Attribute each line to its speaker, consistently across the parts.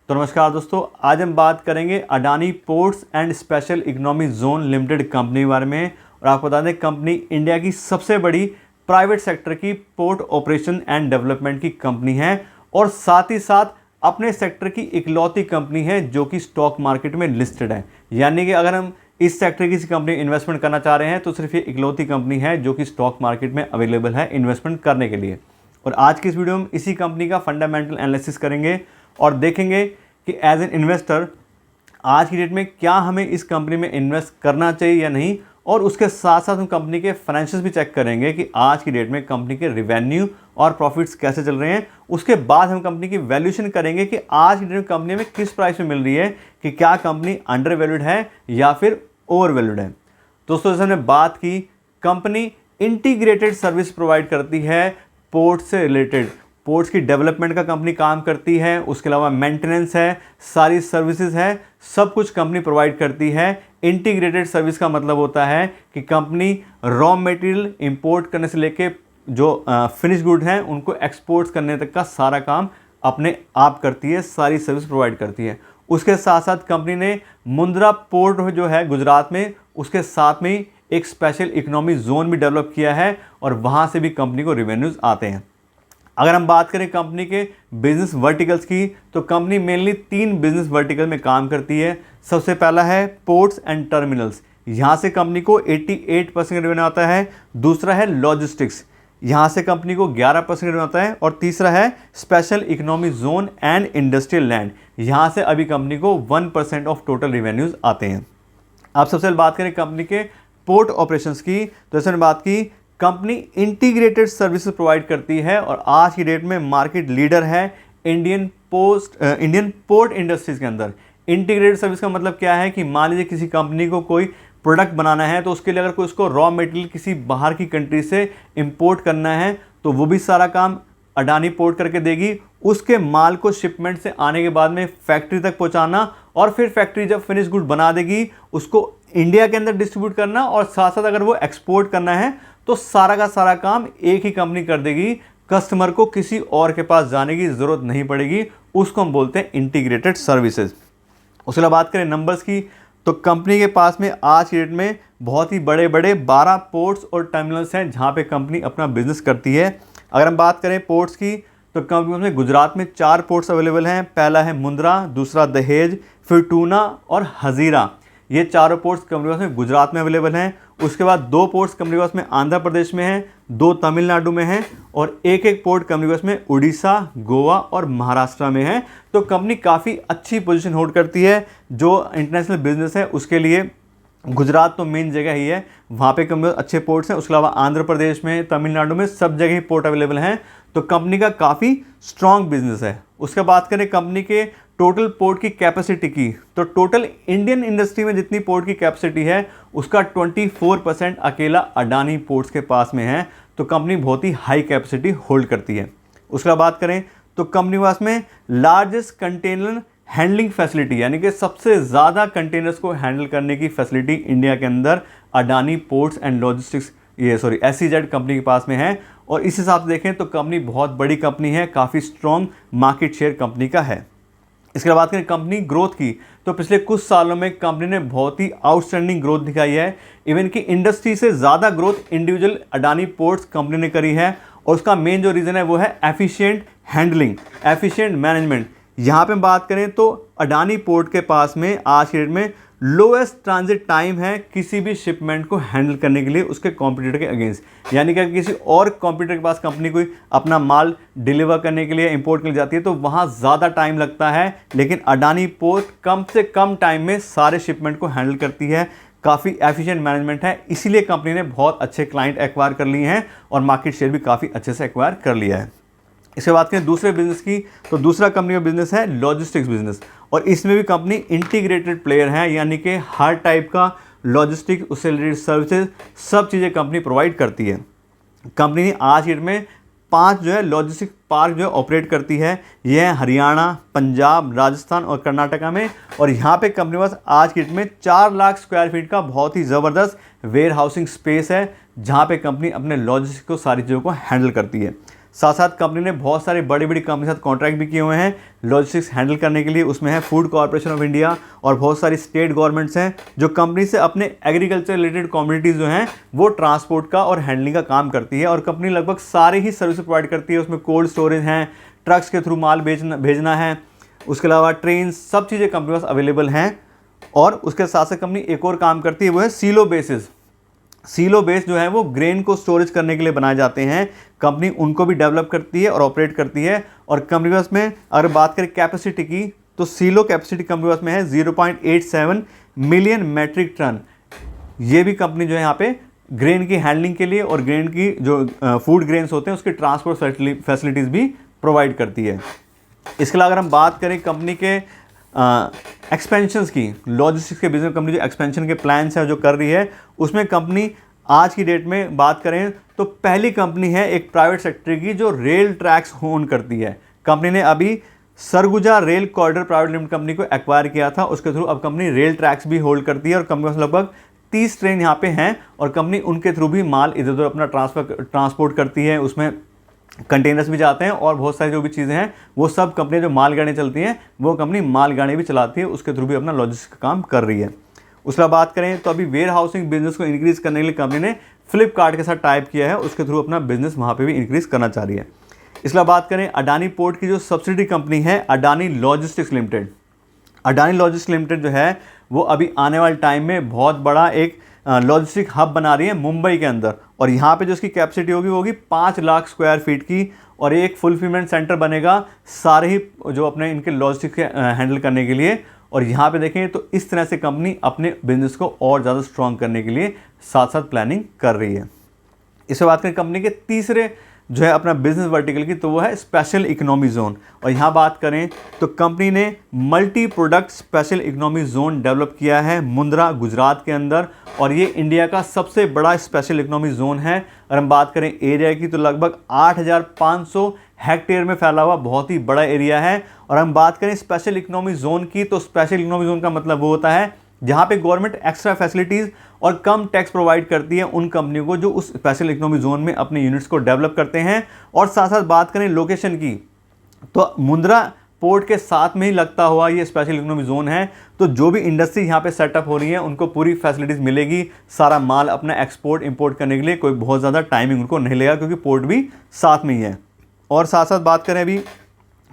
Speaker 1: तो नमस्कार दोस्तों, आज हम बात करेंगे Adani ports and special economic zone limited company के बारे में। और आपको बता दें, कंपनी इंडिया की सबसे बड़ी प्राइवेट सेक्टर की पोर्ट ऑपरेशन एंड डेवलपमेंट की कंपनी है और साथ ही साथ अपने सेक्टर की इकलौती कंपनी है जो कि स्टॉक मार्केट में लिस्टेड है। यानी कि अगर हम इस सेक्टर की किसी कंपनी में इन्वेस्टमेंट करना चाह रहे हैं तो सिर्फ ये इकलौती कंपनी है जो कि स्टॉक मार्केट में अवेलेबल है इन्वेस्टमेंट करने के लिए। और आज की इस वीडियो में इसी कंपनी का फंडामेंटल एनालिसिस करेंगे और देखेंगे कि एज एन इन्वेस्टर आज की डेट में क्या हमें इस कंपनी में इन्वेस्ट करना चाहिए या नहीं। और उसके साथ साथ हम कंपनी के फाइनेंशियल्स भी चेक करेंगे कि आज की डेट में कंपनी के रिवेन्यू और प्रॉफिट्स कैसे चल रहे हैं। उसके बाद हम कंपनी की वैल्यूएशन करेंगे कि आज की डेट में कंपनी में किस प्राइस में मिल रही है, कि क्या कंपनी अंडर वैल्यूड है या फिर ओवर वैल्यूड है। दोस्तों, जैसे हमने बात की, कंपनी इंटीग्रेटेड सर्विस प्रोवाइड करती है पोर्ट से रिलेटेड। पोर्ट्स की डेवलपमेंट का कंपनी काम करती है, उसके अलावा मेंटेनेंस है, सारी सर्विसेज है, सब कुछ कंपनी प्रोवाइड करती है। इंटीग्रेटेड सर्विस का मतलब होता है कि कंपनी रॉ मटेरियल इंपोर्ट करने से लेके जो फिनिश गुड हैं उनको एक्सपोर्ट्स करने तक का सारा काम अपने आप करती है, सारी सर्विस प्रोवाइड करती है। उसके साथ साथ कंपनी ने मुंद्रा पोर्ट जो है गुजरात में, उसके साथ में एक स्पेशल इकोनॉमिक जोन भी डेवलप किया है और वहाँ से भी कंपनी को रेवेन्यूज आते हैं। अगर हम बात करें कंपनी के बिजनेस वर्टिकल्स की, तो कंपनी मेनली 3 बिजनेस वर्टिकल में काम करती है। सबसे पहला है पोर्ट्स एंड टर्मिनल्स, यहाँ से कंपनी को 88% रेवेन्यू आता है। दूसरा है लॉजिस्टिक्स, यहाँ से कंपनी को 11% रेवेन्यू आता है। और तीसरा है special economic zone and industrial land, यहाँ से अभी कंपनी को 1% ऑफ टोटल रेवेन्यूज आते हैं। अब सबसे पहले बात करें कंपनी के पोर्ट ऑपरेशंस की, तो जैसे मैंने बात की, कंपनी इंटीग्रेटेड सर्विसेज प्रोवाइड करती है और आज की डेट में मार्केट लीडर है इंडियन पोर्ट इंडस्ट्रीज के अंदर। इंटीग्रेटेड सर्विस का मतलब क्या है कि मान लीजिए किसी कंपनी को कोई प्रोडक्ट बनाना है तो उसके लिए अगर कोई उसको रॉ मटेरियल किसी बाहर की कंट्री से इंपोर्ट करना है तो वो भी सारा काम अडानी पोर्ट करके देगी। उसके माल को शिपमेंट से आने के बाद में फैक्ट्री तक पहुंचाना और फिर फैक्ट्री जब फिनिश गुड बना देगी उसको इंडिया के अंदर डिस्ट्रीब्यूट करना और साथ साथ अगर वो एक्सपोर्ट करना है तो सारा का सारा काम एक ही कंपनी कर देगी। कस्टमर को किसी और के पास जाने की ज़रूरत नहीं पड़ेगी। उसको हम बोलते हैं इंटीग्रेटेड सर्विसेज। उसके बाद बात करें नंबर्स की, तो कंपनी के पास में आज की डेट में बहुत ही बड़े बड़े 12 पोर्ट्स और टर्मिनल्स हैं जहाँ पे कंपनी अपना बिजनेस करती है। अगर हम बात करें पोर्ट्स की, तो कंपनी में गुजरात में 4 पोर्ट्स अवेलेबल हैं। पहला है मुंद्रा, दूसरा दहेज, फिर टूना और हजीरा। ये चारों पोर्ट्स कंपनी में गुजरात में अवेलेबल हैं। उसके बाद 2 पोर्ट्स कंपनी में आंध्र प्रदेश में हैं, 2 तमिलनाडु में हैं और एक पोर्ट कंपनी में उड़ीसा, गोवा और महाराष्ट्र में है। तो कंपनी काफ़ी अच्छी पोजीशन होल्ड करती है। जो इंटरनेशनल बिजनेस है उसके लिए गुजरात तो मेन जगह ही है, वहाँ पे कंपनी अच्छे पोर्ट्स हैं। उसके अलावा आंध्र प्रदेश में, तमिलनाडु में सब जगह ही पोर्ट अवेलेबल हैं। तो कंपनी का काफ़ी स्ट्रॉन्ग बिजनेस है। उसके बात करें कंपनी के टोटल पोर्ट की कैपेसिटी की, तो टोटल इंडियन इंडस्ट्री में जितनी पोर्ट की कैपेसिटी है उसका 24% अकेला अडानी पोर्ट्स के पास में है। तो कंपनी बहुत ही हाई कैपेसिटी होल्ड करती है। उसके बाद बात करें तो कंपनी के पास में लार्जेस्ट कंटेनर हैंडलिंग फैसिलिटी, यानी कि सबसे ज़्यादा कंटेनर्स को हैंडल करने की फैसिलिटी इंडिया के अंदर Adani ports and logistics SEZ company के पास में है। और इस हिसाब से देखें तो कंपनी बहुत बड़ी कंपनी है, काफ़ी स्ट्रॉन्ग मार्केट शेयर कंपनी का है। इसके बाद बात करें कंपनी ग्रोथ की, तो पिछले कुछ सालों में कंपनी ने बहुत ही आउटस्टैंडिंग ग्रोथ दिखाई है। इवन की इंडस्ट्री से ज़्यादा growth individual Adani ports company ने करी है। और उसका मेन जो रीज़न है वो है एफिशिएंट हैंडलिंग, एफिशिएंट मैनेजमेंट। यहाँ पे बात करें तो अडानी पोर्ट के पास में आज के डेट में लोएस्ट ट्रांजिट टाइम है किसी भी शिपमेंट को हैंडल करने के लिए उसके कॉम्पिटिटर के अगेंस्ट। यानी कि किसी और कॉम्पिटिटर के पास कंपनी कोई अपना माल डिलीवर करने के लिए इंपोर्ट के लिए जाती है तो वहाँ ज़्यादा टाइम लगता है, लेकिन अडानी पोर्ट कम से कम टाइम में सारे शिपमेंट को हैंडल करती है। काफ़ी एफिशिएंट मैनेजमेंट है, इसीलिए कंपनी ने बहुत अच्छे क्लाइंट एक्वायर कर लिए हैं और मार्केट शेयर भी काफ़ी अच्छे से एक्वायर कर लिया है। इसके बाद करें दूसरे बिजनेस की, तो दूसरा कंपनी का बिजनेस है लॉजिस्टिक्स बिजनेस। और इसमें भी कंपनी इंटीग्रेटेड प्लेयर है, यानी कि हर टाइप का लॉजिस्टिक, उससे रिलेटेड सर्विसेज, सब चीज़ें कंपनी प्रोवाइड करती है। कंपनी ने आज की डेट में 5 लॉजिस्टिक पार्क ऑपरेट करती है। ये है हरियाणा, पंजाब, राजस्थान और कर्नाटका में। और यहाँ पे कंपनी के पास आज की डेट में 4 लाख स्क्वायर फीट का बहुत ही ज़बरदस्त वेयर हाउसिंग स्पेस है, जहाँ पे कंपनी अपने लॉजिस्टिक को सारी चीज़ों को हैंडल करती है। साथ साथ कंपनी ने बहुत सारी बड़ी बड़ी कंपनी के साथ कॉन्ट्रैक्ट भी किए हुए हैं लॉजिस्टिक्स हैंडल करने के लिए। उसमें है फूड कॉर्पोरेशन ऑफ इंडिया और बहुत सारी स्टेट गवर्नमेंट्स हैं जो कंपनी से अपने एग्रीकल्चर रिलेटेड कम्युनिटीज़ जो हैं वो ट्रांसपोर्ट का और हैंडलिंग का काम करती है। और कंपनी लगभग सारे ही सर्विस प्रोवाइड करती है। उसमें कोल्ड स्टोरेज हैं, ट्रक्स के थ्रू माल भेजना है, उसके अलावा ट्रेन, सब चीज़ें कंपनी के पास अवेलेबल हैं। और उसके साथ साथ कंपनी एक और काम करती है, वो है सीलो बेसिस। सीलो बेस जो है वो ग्रेन को स्टोरेज करने के लिए बनाए जाते हैं। कंपनी उनको भी डेवलप करती है और ऑपरेट करती है। और कंपनी के पास में अगर बात करें कैपेसिटी की, तो सीलो कैपेसिटी कंपनी के पास में है 0.87 मिलियन मैट्रिक टन। ये भी कंपनी जो है यहाँ पे ग्रेन की हैंडलिंग के लिए और ग्रेन की जो फूड ग्रेन्स होते हैं उसकी ट्रांसपोर्ट फैसिलिटीज़ भी प्रोवाइड करती है। इसके अलावा अगर हम बात करें कंपनी के एक्सपेंशंस की, लॉजिस्टिक्स के बिजनेस कंपनी जो एक्सपेंशन के प्लान्स है जो कर रही है, उसमें कंपनी आज की डेट में बात करें तो पहली कंपनी है एक प्राइवेट सेक्टर की जो रेल ट्रैक्स ओन करती है। कंपनी ने अभी Surguja rail corridor private limited company को एक्वायर किया था, उसके थ्रू अब कंपनी रेल ट्रैक्स भी होल्ड करती है। और कंपनी के लगभग 30 ट्रेन यहाँ पे हैं और कंपनी उनके थ्रू भी माल इधर उधर अपना ट्रांसपोर्ट करती है। उसमें कंटेनर्स भी जाते हैं और बहुत सारी जो भी चीज़ें हैं वो सब कंपनी जो मालगाड़ी चलती हैं वो कंपनी मालगाड़ी भी चलाती है, उसके थ्रू भी अपना लॉजिस्टिक्स का काम कर रही है। उसके बाद बात करें तो अभी वेयर हाउसिंग बिजनेस को इंक्रीज़ करने के लिए कंपनी ने फ्लिपकार्ट के साथ टाइप किया है, उसके थ्रू अपना बिजनेस वहाँ पे भी इंक्रीज़ करना चाह रही है। इसके बाद बात करें अडानी पोर्ट की जो सब्सिडी कंपनी है Adani logistics limited. Adani logistics limited जो है वो अभी आने वाले टाइम में बहुत बड़ा एक लॉजिस्टिक हब बना रही है मुंबई के अंदर। और यहाँ पे जो इसकी कैपेसिटी होगी वो होगी 5 लाख स्क्वायर फीट की और एक फुलफिलमेंट सेंटर बनेगा सारे ही जो अपने इनके लॉजिस्टिक हैंडल करने के लिए। और यहाँ पे देखें तो इस तरह से कंपनी अपने बिजनेस को और ज़्यादा स्ट्रॉन्ग करने के लिए साथ साथ प्लानिंग कर रही है। इसके बात करें कंपनी के तीसरे जो है अपना बिजनेस वर्टिकल की, तो वो है स्पेशल इकोनॉमी जोन। और यहाँ बात करें तो कंपनी ने multi product special economy zone develop किया है मुंद्रा गुजरात के अंदर। और ये इंडिया का सबसे बड़ा स्पेशल इकोनॉमी जोन है। अगर हम बात करें एरिया की तो लगभग 8,500 हेक्टेयर में फैला हुआ बहुत ही बड़ा एरिया है। और हम बात करें स्पेशल इकोनॉमी जोन की तो स्पेशल इकोनॉमी जोन का मतलब वो होता है जहाँ पे गवर्नमेंट एक्स्ट्रा फैसिलिटीज़ और कम टैक्स प्रोवाइड करती है उन कंपनियों को जो उस स्पेशल इकोनॉमिक जोन में अपने यूनिट्स को डेवलप करते हैं। और साथ साथ बात करें लोकेशन की तो मुंद्रा पोर्ट के साथ में ही लगता हुआ ये स्पेशल इकोनॉमिक जोन है। तो जो भी इंडस्ट्री यहाँ पे सेटअप हो रही है उनको पूरी फैसिलिटीज़ मिलेगी, सारा माल अपना एक्सपोर्ट इंपोर्ट करने के लिए कोई बहुत ज़्यादा टाइमिंग उनको नहीं लगेगा क्योंकि पोर्ट भी साथ में ही है। और साथ साथ बात करें अभी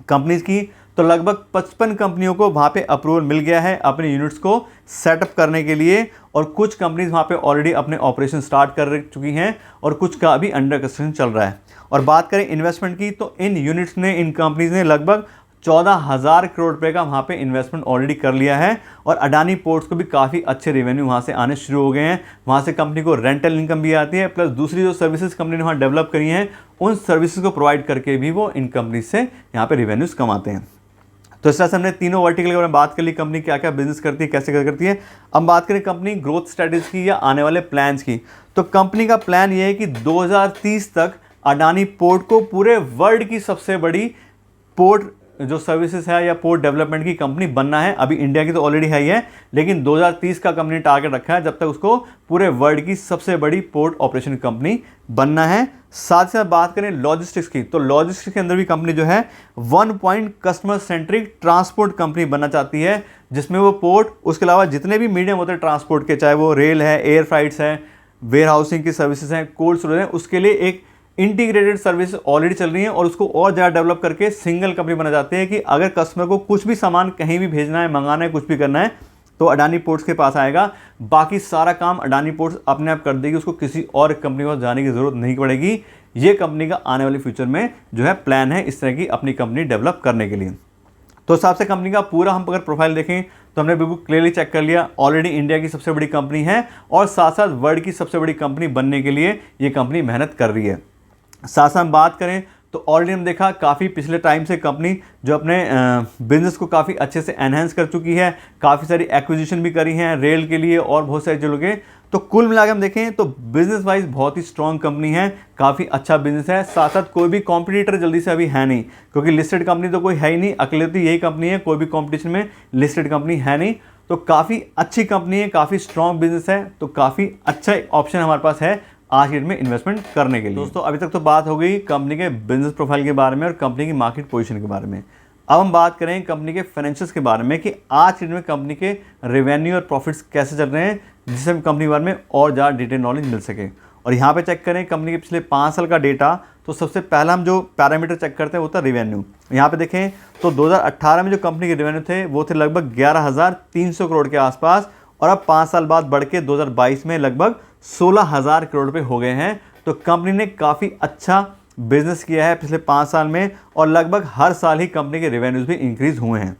Speaker 1: कंपनीज की तो लगभग 55 कंपनियों को वहाँ पे अप्रूवल मिल गया है अपने यूनिट्स को सेटअप करने के लिए। और कुछ कंपनीज वहाँ पे ऑलरेडी अपने ऑपरेशन स्टार्ट कर चुकी हैं और कुछ का अभी अंडर कंस्ट्रक्शन चल रहा है। और बात करें इन्वेस्टमेंट की तो इन यूनिट्स ने, इन कंपनीज ने लगभग 14,000 करोड़ रुपए का वहाँ पे इन्वेस्टमेंट ऑलरेडी कर लिया है। और अडानी पोर्ट्स को भी काफ़ी अच्छे रेवेन्यू वहाँ से आने शुरू हो गए हैं। वहाँ से कंपनी को रेंटल इनकम भी आती है, प्लस दूसरी जो सर्विसेज कंपनी ने वहाँ डेवलप करी हैं उन सर्विसेज को प्रोवाइड करके भी वो इन कंपनी से यहाँ पे रेवेन्यूज कमाते हैं। तो इस तरह से हमने तीनों वर्टिकल के बारे में बात कर ली, कंपनी क्या क्या बिजनेस करती है, कैसे करती है। अब बात करें कंपनी ग्रोथ स्ट्रेटेजी की या आने वाले प्लान्स की, तो कंपनी का प्लान ये है कि 2030 तक अडानी पोर्ट को पूरे वर्ल्ड की सबसे बड़ी पोर्ट जो सर्विसेज है या पोर्ट डेवलपमेंट की कंपनी बनना है। अभी इंडिया की तो ऑलरेडी है ही है, लेकिन 2030 का कंपनी टारगेट रखा है जब तक उसको पूरे वर्ल्ड की सबसे बड़ी पोर्ट ऑपरेशन कंपनी बनना है। साथ ही साथ बात करें लॉजिस्टिक्स की तो लॉजिस्टिक्स के अंदर भी कंपनी जो है 1 point customer centric transport company बनना चाहती है, जिसमें वो पोर्ट, उसके अलावा जितने भी मीडियम होते हैं ट्रांसपोर्ट के, चाहे वो रेल है, एयर फ्लाइट्स है, वेयर हाउसिंग की सर्विसेज हैं, कोल्ड स्टोरेज है, उसके लिए एक इंटीग्रेटेड सर्विस ऑलरेडी चल रही है। और उसको और ज़्यादा डेवलप करके सिंगल कंपनी बना जाते हैं कि अगर कस्टमर को कुछ भी सामान कहीं भी भेजना है, मंगाना है, कुछ भी करना है तो अडानी पोर्ट्स के पास आएगा, बाकी सारा काम अडानी पोर्ट्स अपने आप कर देगी, उसको किसी और कंपनी को जाने की ज़रूरत नहीं पड़ेगी। ये कंपनी का आने वाले फ्यूचर में जो है प्लान है इस तरह की अपनी कंपनी डेवलप करने के लिए। तो हिसाब से कंपनी का पूरा हम अगर प्रोफाइल देखें तो हमने बिल्कुल क्लियरली चेक कर लिया, ऑलरेडी इंडिया की सबसे बड़ी कंपनी है और साथ साथ वर्ल्ड की सबसे बड़ी कंपनी बनने के लिए ये कंपनी मेहनत कर रही है। साथ साथ बात करें तो ऑलरेडी हम देखा काफ़ी पिछले टाइम से कंपनी जो अपने बिजनेस को काफ़ी अच्छे से एनहेंस कर चुकी है, काफ़ी सारी एक्विजिशन भी करी हैं रेल के लिए और बहुत सारी चीज़ों के। तो कुल मिलाकर हम देखें तो बिजनेस वाइज बहुत ही स्ट्रॉन्ग कंपनी है, काफ़ी अच्छा बिजनेस है। साथ साथ कोई भी कॉम्पिटिटर जल्दी से अभी है नहीं, क्योंकि लिस्टेड कंपनी तो कोई है ही नहीं, अकेले यही कंपनी है, कोई भी कॉम्पिटिशन में लिस्टेड कंपनी है नहीं। तो काफ़ी अच्छी कंपनी है, काफ़ी स्ट्रॉन्ग बिजनेस है, तो काफ़ी अच्छा ऑप्शन हमारे पास है आज की डेट में इन्वेस्टमेंट करने के लिए। दोस्तों अभी तक तो बात हो गई कंपनी के बिजनेस प्रोफाइल के बारे में और कंपनी की मार्केट पोजीशन के बारे में। अब हम बात करें कंपनी के फाइनेंशियल्स के बारे में कि आज की डेट में कंपनी के रेवेन्यू और प्रॉफिट्स कैसे चल रहे हैं, जिससे हम कंपनी के बारे में और ज़्यादा डिटेल नॉलेज मिल सके। और यहाँ पे चेक करें कंपनी के पिछले 5 साल का डेटा, तो सबसे पहला हम जो पैरामीटर चेक करते हैं वो था रेवेन्यू। यहाँ पे देखें तो 2018 में जो कंपनी के रेवेन्यू थे वो थे लगभग 11,300 करोड़ के आसपास, और अब 5 साल बाद बढ़ के 2022 में लगभग 16,000 करोड़ रुपये हो गए हैं। तो कंपनी ने काफ़ी अच्छा बिजनेस किया है पिछले 5 साल में, और लगभग हर साल ही कंपनी के रेवेन्यूज़ भी इंक्रीज़ हुए हैं।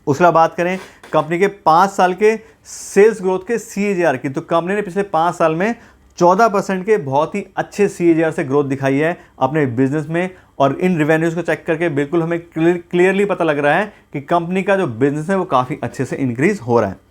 Speaker 1: उसके बाद बात करें कंपनी के 5 साल के सेल्स ग्रोथ के CAGR की, तो कंपनी ने पिछले 5 साल में 14% के बहुत ही अच्छे CAGR से ग्रोथ दिखाई है अपने बिजनेस में। और इन रेवेन्यूज़ को चेक करके बिल्कुल हमें क्लियरली पता लग रहा है कि कंपनी का जो बिजनेस है वो काफ़ी अच्छे से इंक्रीज़ हो रहा है।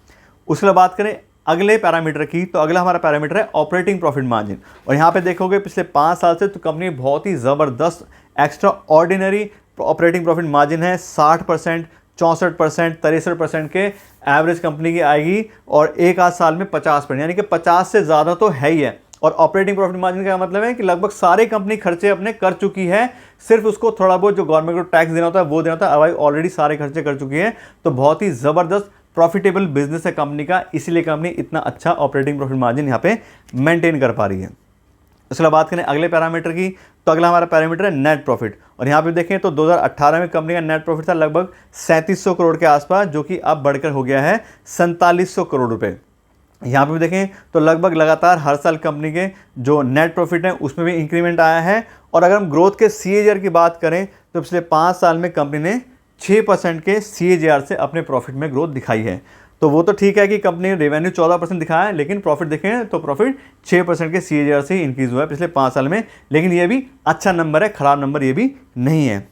Speaker 1: उसके बाद बात करें अगले पैरामीटर की, तो अगला हमारा पैरामीटर है ऑपरेटिंग प्रॉफिट मार्जिन। और यहाँ पे देखोगे पिछले 5 साल से तो कंपनी बहुत ही ज़बरदस्त extra ordinary operating profit margin है। 60%, 64%, 63% के एवरेज कंपनी की आएगी, और एक आध साल में 50%, यानी कि 50 से ज़्यादा तो है ही है। और ऑपरेटिंग प्रॉफिट मार्जिन का मतलब है कि लगभग सारे कंपनी खर्चे अपने कर चुकी है, सिर्फ उसको थोड़ा बहुत जो गवर्नमेंट को टैक्स देना होता है वो देना होता है, अवाई ऑलरेडी सारे खर्चे कर चुकी है। तो बहुत ही ज़बरदस्त प्रॉफिटेबल बिजनेस है कंपनी का, इसीलिए कंपनी इतना अच्छा ऑपरेटिंग प्रॉफिट मार्जिन यहाँ पे मेंटेन कर पा रही है। उसके बाद बात करें अगले पैरामीटर की, तो अगला हमारा पैरामीटर है नेट प्रॉफिट। और यहाँ पे देखें तो 2018 में कंपनी का नेट प्रॉफिट था लगभग 3700 करोड़ के आसपास, जो कि अब बढ़कर हो गया है 4700 करोड़ रुपए। यहाँ पे भी देखें तो लगभग लगातार हर साल कंपनी के जो नेट प्रॉफिट है उसमें भी इंक्रीमेंट आया है। और अगर हम ग्रोथ के CAGR की बात करें तो पिछले 5 साल में कंपनी ने 6% के CAGR से अपने प्रॉफिट में ग्रोथ दिखाई है। तो वो तो ठीक है कि कंपनी ने रेवेन्यू 14% दिखाया है, लेकिन प्रॉफिट देखें तो प्रॉफिट 6% के CAGR से इंक्रीज हुआ है पिछले 5 साल में। लेकिन ये भी अच्छा नंबर है, खराब नंबर ये भी नहीं है।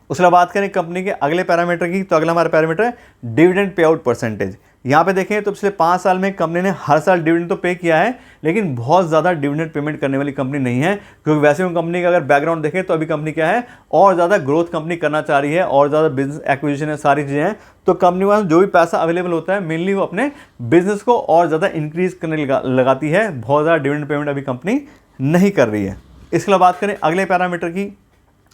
Speaker 1: उसके बाद बात करें कंपनी के अगले पैरामीटर की, तो अगला हमारा पैरामीटर है डिविडेंड पे आउट परसेंटेज। यहाँ पे देखें तो पिछले 5 साल में कंपनी ने हर साल डिविडेंड तो पे किया है, लेकिन बहुत ज़्यादा डिविडेंड पेमेंट करने वाली कंपनी नहीं है। क्योंकि वैसे में कंपनी का अगर बैकग्राउंड देखें तो अभी कंपनी क्या है, और ज़्यादा ग्रोथ कंपनी करना चाह रही है, और ज़्यादा बिजनेस एक्विजिशन है, सारी चीज़ें हैं। तो कंपनी के पास जो भी पैसा अवेलेबल होता है मेनली वो अपने बिजनेस को और ज़्यादा इंक्रीज करने लगाती है। बहुत ज़्यादा डिविडेंड पेमेंट अभी कंपनी नहीं कर रही है। इसके बाद बात करें अगले पैरामीटर की,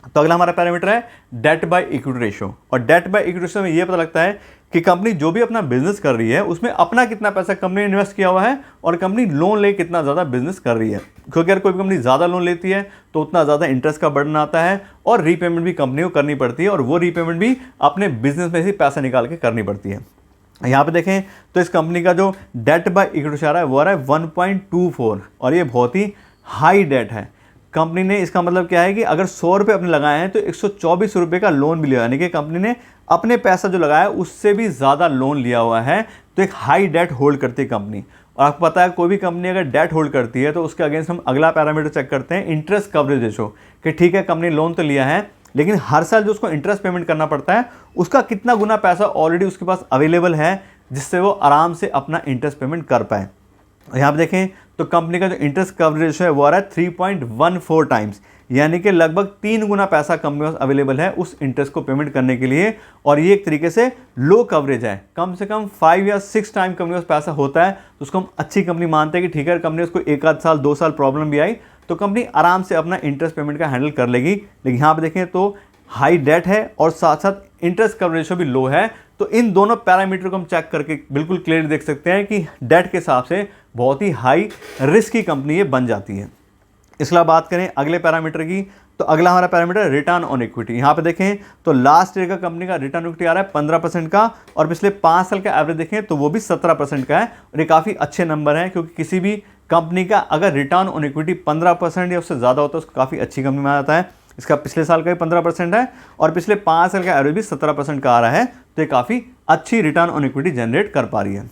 Speaker 1: तो अगला हमारा पैरामीटर है डेट बाय इक्विटी रेशो। और डेट बाय इक्विटी रेशो में ये पता लगता है कि कंपनी जो भी अपना बिजनेस कर रही है उसमें अपना कितना पैसा कंपनी ने इन्वेस्ट किया हुआ है, और कंपनी लोन ले कितना ज़्यादा बिजनेस कर रही है। क्योंकि अगर कोई भी कंपनी ज़्यादा लोन लेती है तो उतना ज़्यादा इंटरेस्ट का बर्डन आता है, और रीपेमेंट भी कंपनी को करनी पड़ती है, और वो रीपेमेंट भी अपने बिजनेस में से पैसा निकाल के करनी पड़ती है। यहाँ पे देखें तो इस कंपनी का जो डेट बाय इक्विटी रेशो आ रहा है वो आ रहा है 1.24, और ये बहुत ही हाई डेट है। कंपनी ने, इसका मतलब क्या है कि अगर 100 रुपये अपने लगाए हैं तो 124 रुपये का लोन भी लिया, यानी कि कंपनी ने अपने पैसा जो लगाया है उससे भी ज़्यादा लोन लिया हुआ है। तो एक हाई डेट होल्ड करती है कंपनी। और आपको पता है कोई भी कंपनी अगर डेट होल्ड करती है तो उसके अगेंस्ट हम अगला पैरामीटर चेक करते हैं इंटरेस्ट कवरेज रेशो, कि ठीक है कंपनी लोन तो लिया है, लेकिन हर साल जो उसको इंटरेस्ट पेमेंट करना पड़ता है उसका कितना गुना पैसा ऑलरेडी उसके पास अवेलेबल है, जिससे वो आराम से अपना इंटरेस्ट पेमेंट कर पाए। यहाँ पे देखें तो कंपनी का जो इंटरेस्ट कवरेज रेशो है वो आ रहा है 3.14 टाइम्स, यानी कि लगभग 3 गुना पैसा कंपनी के पास अवेलेबल है उस इंटरेस्ट को पेमेंट करने के लिए। और ये एक तरीके से लो कवरेज है, कम से कम 5 या 6 टाइम कंपनी के पास पैसा होता है तो उसको हम अच्छी कंपनी मानते हैं कि ठीक है कंपनी उसको 1 आध साल 2 साल प्रॉब्लम भी आई तो कंपनी आराम से अपना इंटरेस्ट पेमेंट का हैंडल कर लेगी। लेकिन यहाँ पर देखें तो हाई डेट है और साथ साथ इंटरेस्ट कवरेज रेशो भी लो है। तो इन दोनों पैरामीटर को हम चेक करके बिल्कुल क्लियर देख सकते हैं कि डेट के हिसाब से बहुत ही हाई रिस्क की कंपनी ये बन जाती है। इसके बाद बात करें अगले पैरामीटर की, तो अगला हमारा पैरामीटर रिटर्न ऑन इक्विटी। यहाँ पे देखें तो लास्ट ईयर का कंपनी का रिटर्न इक्विटी आ रहा है 15% का, और पिछले 5 साल का एवरेज देखें तो वो भी 17% का है। और ये काफ़ी अच्छे नंबर हैं, क्योंकि किसी भी कंपनी का अगर रिटर्न ऑन इक्विटी 15% या उससे ज़्यादा होता है उसको काफ़ी अच्छी कंपनी माना जाता है। इसका पिछले साल का भी 15% है, और पिछले 5 साल का एवरेज भी 17% का आ रहा है। तो ये काफ़ी अच्छी रिटर्न ऑन इक्विटी जनरेट कर पा रही है।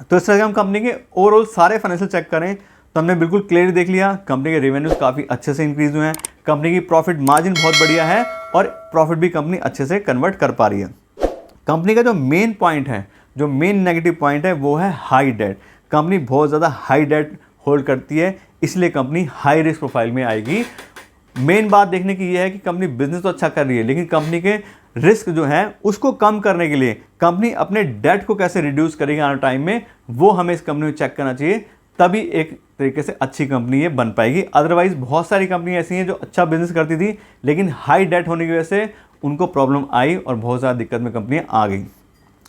Speaker 1: तो इस तरह से हम कंपनी के ओवरऑल सारे फाइनेंशियल चेक करें तो हमने बिल्कुल क्लियर देख लिया कंपनी के रेवेन्यूज काफ़ी अच्छे से इंक्रीज हुए हैं, कंपनी की प्रॉफिट मार्जिन बहुत बढ़िया है, और प्रॉफिट भी कंपनी अच्छे से कन्वर्ट कर पा रही है। कंपनी का जो मेन पॉइंट है, जो मेन नेगेटिव पॉइंट है वो है हाई डेट। कंपनी बहुत ज़्यादा हाई डेट होल्ड करती है, इसलिए कंपनी हाई रिस्क प्रोफाइल में आएगी। मेन बात देखने की यह है कि कंपनी बिजनेस तो अच्छा कर रही है, लेकिन कंपनी के रिस्क जो है उसको कम करने के लिए कंपनी अपने डेट को कैसे रिड्यूस करेगी आने टाइम में, वो हमें इस कंपनी में चेक करना चाहिए। तभी एक तरीके से अच्छी कंपनी ये बन पाएगी। अदरवाइज बहुत सारी कंपनी ऐसी हैं जो अच्छा बिजनेस करती थी लेकिन हाई डेट होने की वजह से उनको प्रॉब्लम आई और बहुत ज़्यादा दिक्कत में कंपनियां आ गई।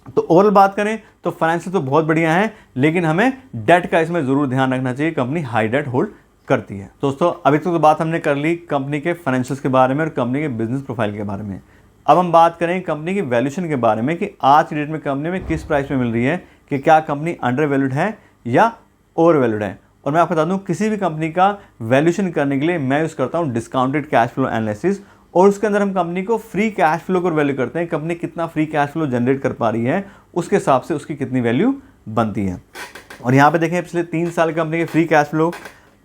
Speaker 1: तो ओवरऑल बात करें तो फाइनेंशियल तो बहुत बढ़िया है, लेकिन हमें डेट का इसमें ज़रूर ध्यान रखना चाहिए, कंपनी हाई डेट होल्ड करती है। दोस्तों अभी तक तो बात हमने कर ली कंपनी के फाइनेंशियल्स के बारे में और कंपनी के बिजनेस प्रोफाइल के बारे में। अब हम बात करें कंपनी की वैल्यूएशन के बारे में कि आज की डेट में कंपनी में किस प्राइस में मिल रही है, कि क्या कंपनी अंडर वैल्यूड है या ओवर वैल्यूड है। और मैं आपको बता दूं किसी भी कंपनी का वैल्यूएशन करने के लिए मैं यूज़ करता हूं डिस्काउंटेड कैश फ्लो एनालिसिस, और उसके अंदर हम कंपनी को फ्री कैश फ्लो को वैल्यू करते हैं, कंपनी कितना फ्री कैश फ्लो जनरेट कर पा रही है उसके हिसाब से उसकी कितनी वैल्यू बनती है। और यहाँ पे देखें पिछले 3 साल कंपनी के फ्री कैश फ्लो,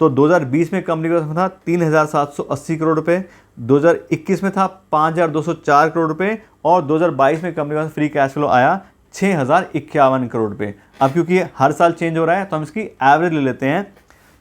Speaker 1: तो 2020 में कंपनी का था 3,780 करोड़ रुपए, 2021 में था 5,204 करोड़ रुपए और 2022 में कंपनी का फ्री कैश फ्लो आया 6,051 करोड़ रुपए। अब क्योंकि ये हर साल चेंज हो रहा है तो हम इसकी एवरेज ले लेते हैं,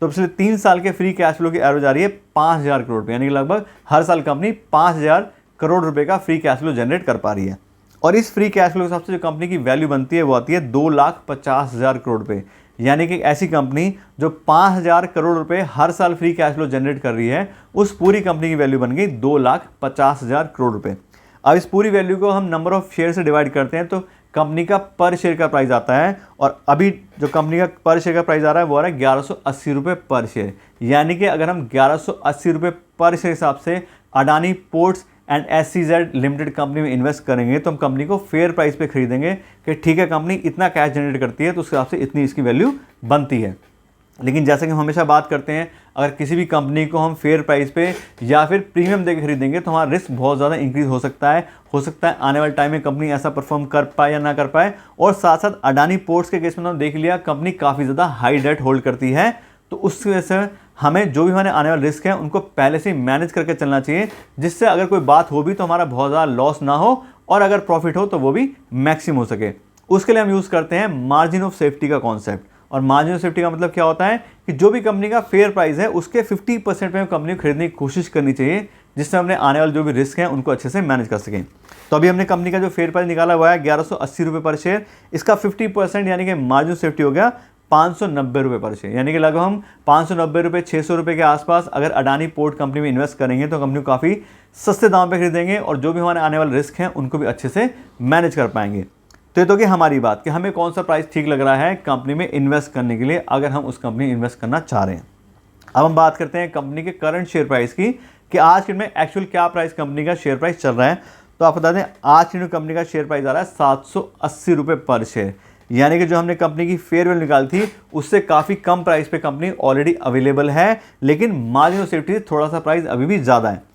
Speaker 1: तो पिछले 3 साल के फ्री कैश फ्लो की एवरेज आ रही है 5,000 करोड़ रुपए, यानी कि लगभग हर साल कंपनी 5,000 करोड़ रुपए का फ्री कैश फ्लो जनरेट कर पा रही है। और इस फ्री कैश फ्लो के हिसाब से जो कंपनी की वैल्यू बनती है वो आती है 2,50,000 करोड़ रुपए, यानी कि ऐसी कंपनी जो 5,000 करोड़ रुपए हर साल फ्री कैश फ्लो जनरेट कर रही है उस पूरी कंपनी की वैल्यू बन गई 2,50,000 करोड़ रुपए। अब इस पूरी वैल्यू को हम नंबर ऑफ शेयर से डिवाइड करते हैं तो कंपनी का पर शेयर का प्राइस आता है, और अभी जो कंपनी का पर शेयर का प्राइस आ रहा है वो आ रहा है 1180 रुपये पर शेयर। यानी कि अगर हम 1180 रुपये पर शेयर हिसाब से Adani ports and SEZ limited company में इन्वेस्ट करेंगे तो हम कंपनी को फेयर प्राइस पे खरीदेंगे कि ठीक है कंपनी इतना कैश जनरेट करती है तो उसके हिसाब से इतनी इसकी वैल्यू बनती है। लेकिन जैसे कि हम हमेशा बात करते हैं अगर किसी भी कंपनी को हम फेयर प्राइस पे या फिर प्रीमियम देकर खरीदेंगे तो हमारा रिस्क बहुत ज़्यादा इंक्रीज हो सकता है आने वाले टाइम में कंपनी ऐसा परफॉर्म कर पाए या ना कर पाए। और साथ साथ अडानी पोर्ट्स के केस में हमने देख लिया कंपनी काफ़ी ज़्यादा हाई डेट होल्ड करती है, तो उसकी वजह से हमें जो भी हमारे आने वाले रिस्क हैं उनको पहले से ही मैनेज करके चलना चाहिए, जिससे अगर कोई बात हो भी तो हमारा बहुत ज़्यादा लॉस ना हो और अगर प्रॉफिट हो तो वो भी मैक्सिमम हो सके। उसके लिए हम यूज़ करते हैं मार्जिन ऑफ सेफ्टी का कॉन्सेप्ट। और मार्जिन ऑफ सेफ्टी का मतलब क्या होता है कि जो भी कंपनी का फेयर प्राइस है उसके 50% में कंपनी को खरीदने की कोशिश करनी चाहिए, जिससे हमने आने वाले जो भी रिस्क हैं उनको अच्छे से मैनेज कर सकें। तो अभी हमने कंपनी का जो फेयर प्राइस निकाला हुआ है 1180 रुपये पर शेयर, इसका 50% यानी कि मार्जिन ऑफ सेफ्टी हो गया 590 रुपये पर शेयर, यानी कि लगभग हम 590 रुपये 600 रुपये के आसपास अगर अडानी पोर्ट कंपनी में इन्वेस्ट करेंगे तो कंपनी को काफ़ी सस्ते दाम पे खरीदेंगे और जो भी हमारे आने वाले रिस्क हैं उनको भी अच्छे से मैनेज कर पाएंगे। तो ये तो कि हमारी बात कि हमें कौन सा प्राइस ठीक लग रहा है कंपनी में इन्वेस्ट करने के लिए अगर हम उस कंपनी में इन्वेस्ट करना चाह रहे हैं। अब हम बात करते हैं कंपनी के करंट शेयर प्राइस की कि आज के में एक्चुअल क्या प्राइस कंपनी का शेयर प्राइस चल रहा है। तो आप बता दें आज की कंपनी का शेयर प्राइस आ रहा है 780 रुपये पर शेयर, यानी कि जो हमने कंपनी की फेयर वैल्यू निकाली थी उससे काफ़ी कम प्राइस पे कंपनी ऑलरेडी अवेलेबल है, लेकिन मार्जिन ऑफ सेफ्टी से थोड़ा सा प्राइस अभी भी ज़्यादा है।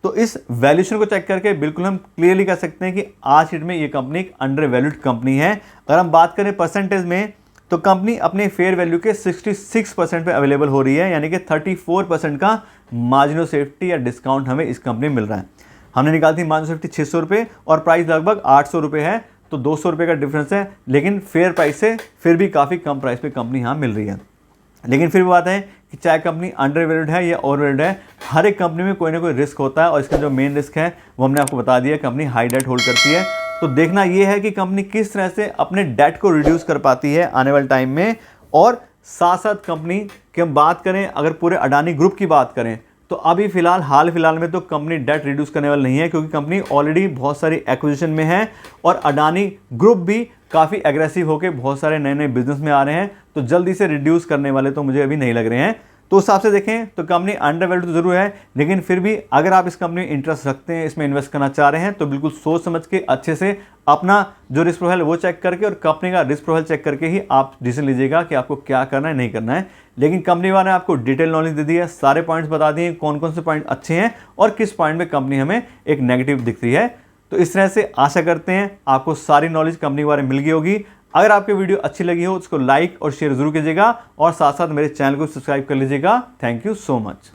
Speaker 1: तो इस वैल्यूएशन को चेक करके बिल्कुल हम क्लियरली कह सकते हैं कि आज की डेट में ये कंपनी एक अंडर वैल्यूड कंपनी है। अगर हम बात करें परसेंटेज में तो कंपनी अपने फेयर वैल्यू के 66% पे अवेलेबल हो रही है, यानी कि 34% का मार्जिन ऑफ सेफ्टी या डिस्काउंट हमें इस कंपनी में मिल रहा है। हमने निकाली थी मार्जिन ऑफ सेफ्टी 600 रुपये और प्राइस लगभग 800 रुपये है, तो 200 रुपये का डिफरेंस है, लेकिन फेयर प्राइस से फिर भी काफ़ी कम प्राइस पे कंपनी यहाँ मिल रही है। लेकिन फिर भी बात है कि चाहे कंपनी अंडर वैल्यूड है या ओवर वैल्यूड है, हर एक कंपनी में कोई ना कोई रिस्क होता है और इसका जो मेन रिस्क है वो हमने आपको बता दिया, कंपनी हाई डेट होल्ड करती है। तो देखना ये है कि कंपनी किस तरह से अपने डेट को रिड्यूस कर पाती है आने वाले टाइम में। और साथ साथ कंपनी की हम बात करें अगर पूरे अडानी ग्रुप की बात करें तो अभी फिलहाल हाल फिलहाल में तो कंपनी डेट रिड्यूस करने वाली नहीं है, क्योंकि कंपनी ऑलरेडी बहुत सारी एक्विजिशन में है और अडानी ग्रुप भी काफ़ी एग्रेसिव होकर बहुत सारे नए नए बिजनेस में आ रहे हैं, तो जल्दी से रिड्यूस करने वाले तो मुझे अभी नहीं लग रहे हैं। तो उस हिसाब से देखें तो कंपनी अंडर वैल्यूड तो जरूर है, लेकिन फिर भी अगर आप इस कंपनी में इंटरेस्ट रखते हैं, इसमें इन्वेस्ट करना चाह रहे हैं, तो बिल्कुल सोच समझ के अच्छे से अपना जो रिस्क प्रोफाइल वो चेक करके और कंपनी का रिस्क प्रोफाइल चेक करके ही आप डिसीजन लीजिएगा कि आपको क्या करना है नहीं करना है। लेकिन कंपनी वाले ने आपको डिटेल नॉलेज दे दी है, सारे पॉइंट्स बता दिए कौन कौन से पॉइंट अच्छे हैं और किस पॉइंट में कंपनी हमें एक नेगेटिव दिख रही है। तो इस तरह से आशा करते हैं आपको सारी नॉलेज कंपनी के बारे में मिल गई होगी। अगर आपकी वीडियो अच्छी लगी हो उसको लाइक और शेयर जरूर कीजिएगा और साथ साथ मेरे चैनल को सब्सक्राइब कर लीजिएगा। Thank you so much.